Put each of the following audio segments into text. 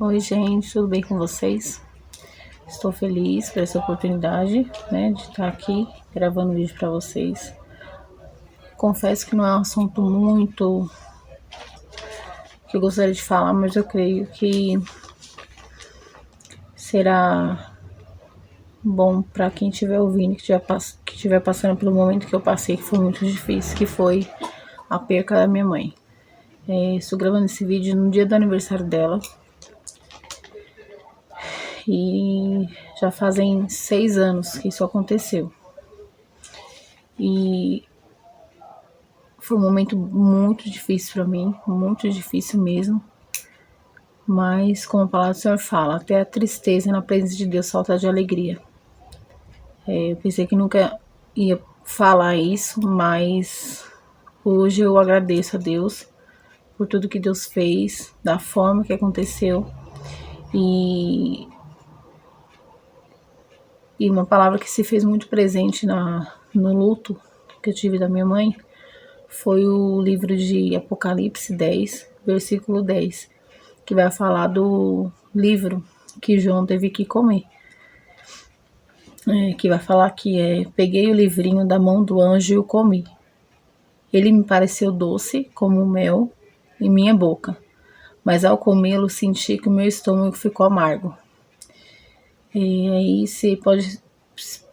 Oi, gente, tudo bem com vocês? Estou feliz por essa oportunidade, de estar aqui gravando vídeo para vocês. Confesso que não é um assunto muito que eu gostaria de falar, mas eu creio que será bom para quem estiver ouvindo, que estiver passando pelo momento que eu passei, que foi muito difícil, que foi a perca da minha mãe. Estou gravando esse vídeo no dia do aniversário dela. E já fazem 6 anos que isso aconteceu. E foi um momento muito difícil para mim, muito difícil mesmo. Mas, como a palavra do Senhor fala, até a tristeza na presença de Deus salta de alegria. Eu pensei que nunca ia falar isso, mas hoje eu agradeço a Deus por tudo que Deus fez, da forma que aconteceu. E uma palavra que se fez muito presente no luto que eu tive da minha mãe foi o livro de Apocalipse 10, versículo 10, que vai falar do livro que João teve que comer. Que vai falar que peguei o livrinho da mão do anjo e o comi. Ele me pareceu doce como mel em minha boca, mas ao comê-lo senti que o meu estômago ficou amargo. E aí você pode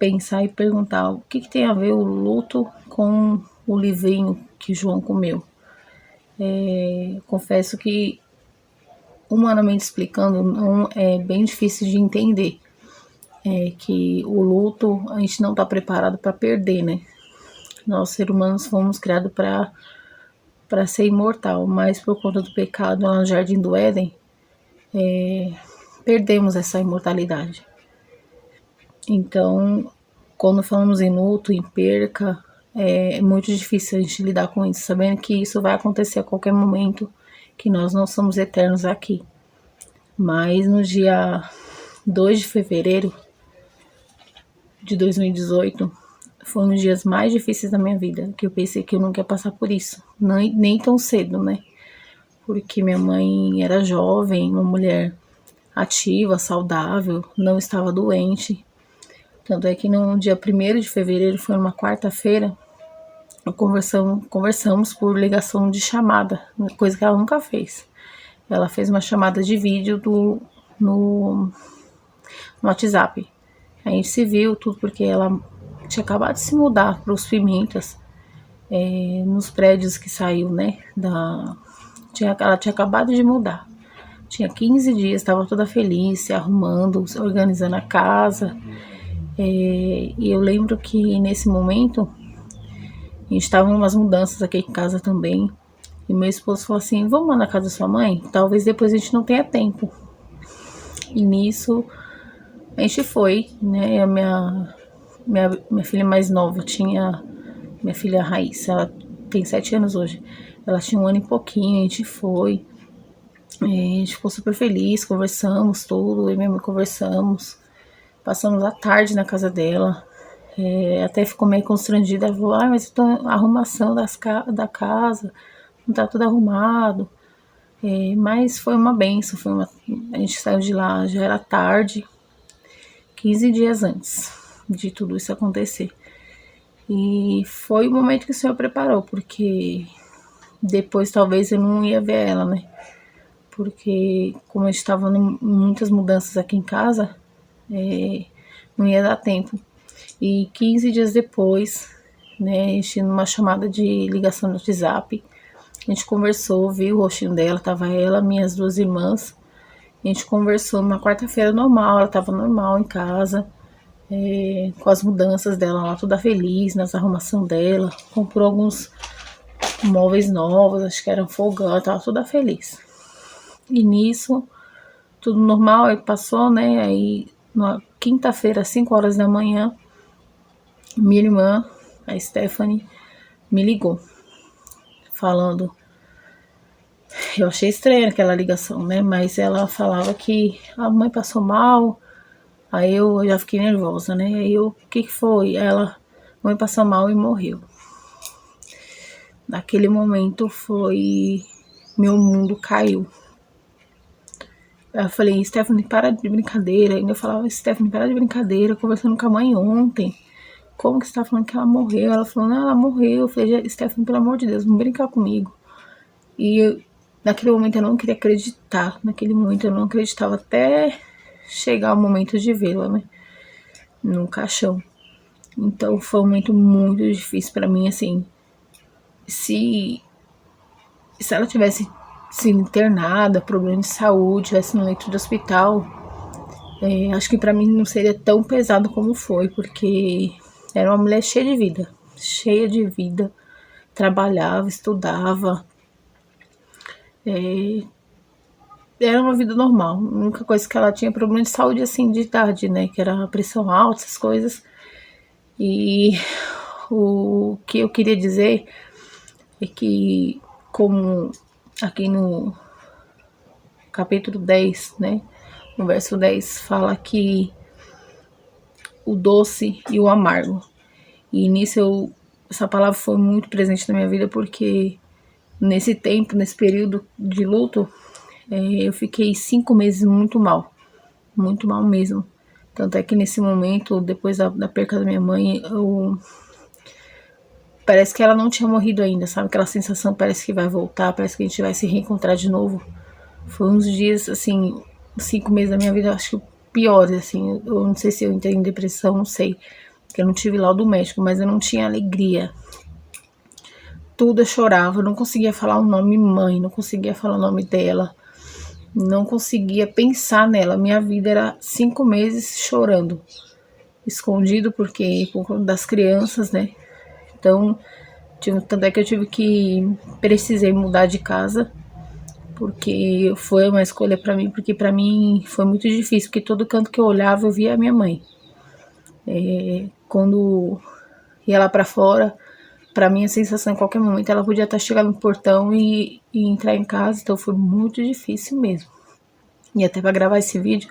pensar e perguntar o que tem a ver o luto com o livrinho que João comeu. Confesso que, humanamente explicando, não é bem difícil de entender. Que o luto a gente não está preparado para perder, né? Nós, seres humanos, fomos criados para ser imortal, mas por conta do pecado lá no Jardim do Éden, perdemos essa imortalidade. Então, quando falamos em luto, em perca, é muito difícil a gente lidar com isso, sabendo que isso vai acontecer a qualquer momento, que nós não somos eternos aqui. Mas no dia 2 de fevereiro de 2018, foi um dos dias mais difíceis da minha vida, que eu pensei que eu nunca ia passar por isso, nem tão cedo, né? Porque minha mãe era jovem, uma mulher ativa, saudável, não estava doente. Tanto é que no dia 1º de fevereiro, foi uma quarta-feira, conversamos por ligação de chamada, coisa que ela nunca fez. Ela fez uma chamada de vídeo no WhatsApp. A gente se viu tudo porque ela tinha acabado de se mudar para os Pimentas, nos prédios que saiu, né? Ela tinha acabado de mudar. Tinha 15 dias, estava toda feliz, se arrumando, se organizando a casa. E eu lembro que nesse momento a gente estava em umas mudanças aqui em casa também. E meu esposo falou assim: vamos lá na casa da sua mãe? Talvez depois a gente não tenha tempo. E nisso a gente foi, né? A minha filha mais nova minha filha Raíssa, ela tem 7 anos hoje. Ela tinha 1 ano e pouquinho, a gente foi. A gente ficou super feliz, conversamos tudo, eu e minha mãe conversamos. Passamos a tarde na casa dela. Até ficou meio constrangida. Ela falou: mas a arrumação da casa não tá tudo arrumado. Mas foi uma benção. A gente saiu de lá, já era tarde, 15 dias antes de tudo isso acontecer. E foi o momento que o Senhor preparou, porque depois talvez eu não ia ver ela, né? Porque como a gente estava em muitas mudanças aqui em casa, não ia dar tempo. E 15 dias depois, né, a gente numa chamada de ligação no WhatsApp, a gente conversou, viu o rostinho dela, tava ela, minhas 2 irmãs. A gente conversou numa quarta-feira normal, ela tava normal em casa, com as mudanças dela lá, toda feliz, nas arrumação dela. Comprou alguns móveis novos, acho que eram fogão, tava toda feliz. E nisso, tudo normal, aí passou, né, aí na quinta-feira, às 5 horas da manhã, minha irmã, a Stephanie, me ligou, falando. Eu achei estranha aquela ligação, né? Mas ela falava que a mãe passou mal. Aí eu já fiquei nervosa, né? Aí o que foi? A mãe passou mal e morreu. Naquele momento meu mundo caiu. Aí eu falei, Stephanie, para de brincadeira. Ainda eu falava, Stephanie, para de brincadeira, conversando com a mãe ontem. Como que você tá falando que ela morreu? Ela falou, não, ela morreu. Eu falei, Stephanie, pelo amor de Deus, não brincar comigo. E naquele momento eu não queria acreditar. Naquele momento eu não acreditava até chegar o momento de vê-la, né? No caixão. Então foi um momento muito difícil pra mim, assim. Se ela tivesse sido internada, problema de saúde, tivesse no leito de hospital, acho que pra mim não seria tão pesado como foi, porque era uma mulher cheia de vida, trabalhava, estudava, era uma vida normal. A única coisa que ela tinha problema de saúde, assim, de idade, né, que era a pressão alta, essas coisas. E o que eu queria dizer é que, como aqui no capítulo 10, né, no verso 10, fala que o doce e o amargo. E nisso essa palavra foi muito presente na minha vida, porque nesse tempo, nesse período de luto, eu fiquei 5 meses muito mal mesmo. Tanto é que nesse momento, depois da perca da minha mãe, parece que ela não tinha morrido ainda, sabe? Aquela sensação, parece que vai voltar, parece que a gente vai se reencontrar de novo. Foi uns dias, assim, 5 meses da minha vida, acho que piores, assim. Eu não sei se eu entrei em depressão, não sei. Porque eu não tive laudo médico, mas eu não tinha alegria. Tudo eu chorava, eu não conseguia falar o nome mãe, não conseguia falar o nome dela. Não conseguia pensar nela. Minha vida era 5 meses chorando. Escondido, porque por conta das crianças, né? Então, tanto é que precisei mudar de casa, porque foi uma escolha para mim, porque para mim foi muito difícil, porque todo canto que eu olhava eu via a minha mãe. Quando ia lá para fora, para mim a sensação, em qualquer momento ela podia estar chegando no portão e entrar em casa, então foi muito difícil mesmo. E até para gravar esse vídeo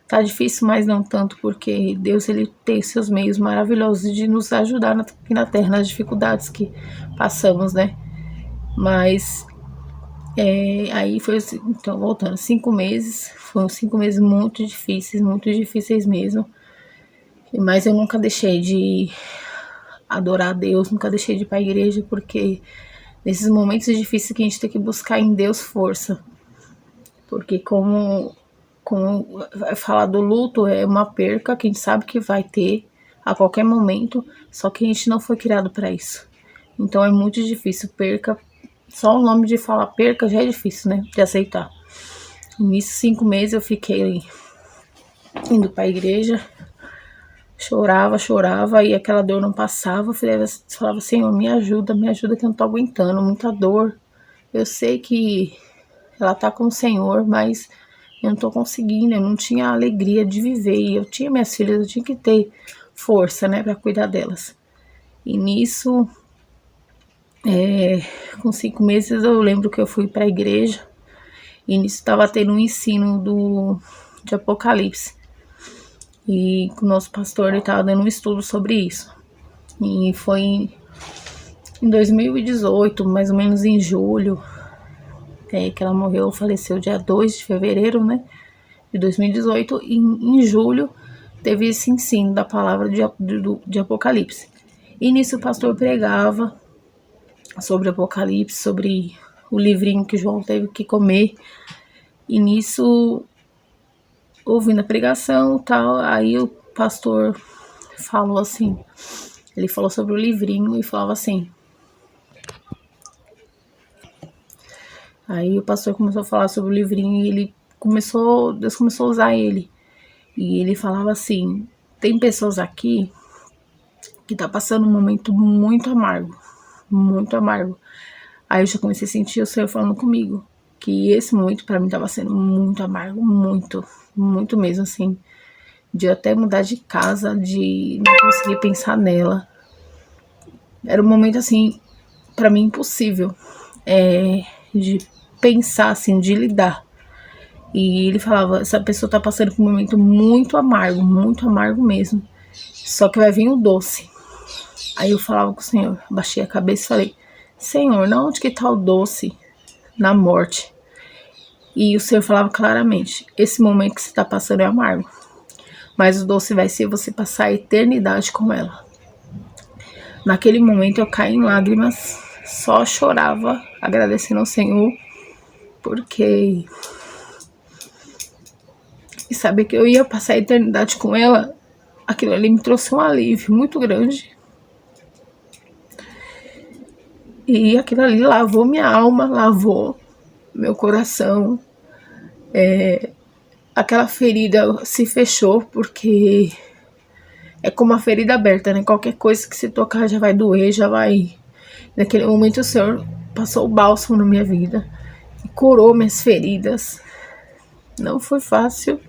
tá difícil, mas não tanto, porque Deus, ele tem seus meios maravilhosos de nos ajudar aqui na Terra, nas dificuldades que passamos, né? Mas aí foi assim, então voltando, 5 meses, foram 5 meses muito difíceis mesmo. Mas eu nunca deixei de adorar a Deus, nunca deixei de ir para a igreja, porque nesses momentos difíceis que a gente tem que buscar em Deus força. Porque como falar do luto é uma perca que a gente sabe que vai ter a qualquer momento, só que a gente não foi criado para isso. Então é muito difícil, perca, só o nome de falar perca já é difícil, né, de aceitar. Nisso 5 meses eu fiquei indo para a igreja, chorava e aquela dor não passava. Eu falava, Senhor, me ajuda que eu não tô aguentando, muita dor. Eu sei que ela tá com o Senhor, mas eu não tô conseguindo, eu não tinha a alegria de viver. E eu tinha minhas filhas, eu tinha que ter força, né, pra cuidar delas. E nisso, com 5 meses, eu lembro que eu fui pra igreja. E nisso tava tendo um ensino de Apocalipse. E o nosso pastor, ele tava dando um estudo sobre isso. E foi em 2018, mais ou menos em julho, que ela morreu, faleceu dia 2 de fevereiro, né, de 2018, e em julho teve esse ensino da palavra de Apocalipse. E nisso o pastor pregava sobre Apocalipse, sobre o livrinho que João teve que comer. E nisso, ouvindo a pregação e tal, aí o pastor falou assim, ele falou sobre o livrinho e falava assim. Aí o pastor começou a falar sobre o livrinho e Deus começou a usar ele. E ele falava assim, tem pessoas aqui que tá passando um momento muito amargo, muito amargo. Aí eu já comecei a sentir o Senhor falando comigo, que esse momento pra mim tava sendo muito amargo, muito mesmo, assim, de eu até mudar de casa, de não conseguir pensar nela. Era um momento, assim, pra mim impossível, de pensar, assim, de lidar. E ele falava, essa pessoa tá passando por um momento muito amargo mesmo. Só que vai vir o doce. Aí eu falava com o Senhor, baixei a cabeça e falei, Senhor, onde que tá o doce? Na morte. E o Senhor falava claramente: esse momento que você está passando é amargo, mas o doce vai ser você passar a eternidade com ela. Naquele momento eu caí em lágrimas, só chorava, agradecendo ao Senhor, porque e saber que eu ia passar a eternidade com ela, aquilo ali me trouxe um alívio muito grande. E aquilo ali lavou minha alma, lavou meu coração. Aquela ferida se fechou, porque é como uma ferida aberta, né? Qualquer coisa que se tocar já vai doer, já vai... Naquele momento o Senhor passou o bálsamo na minha vida e curou minhas feridas. Não foi fácil,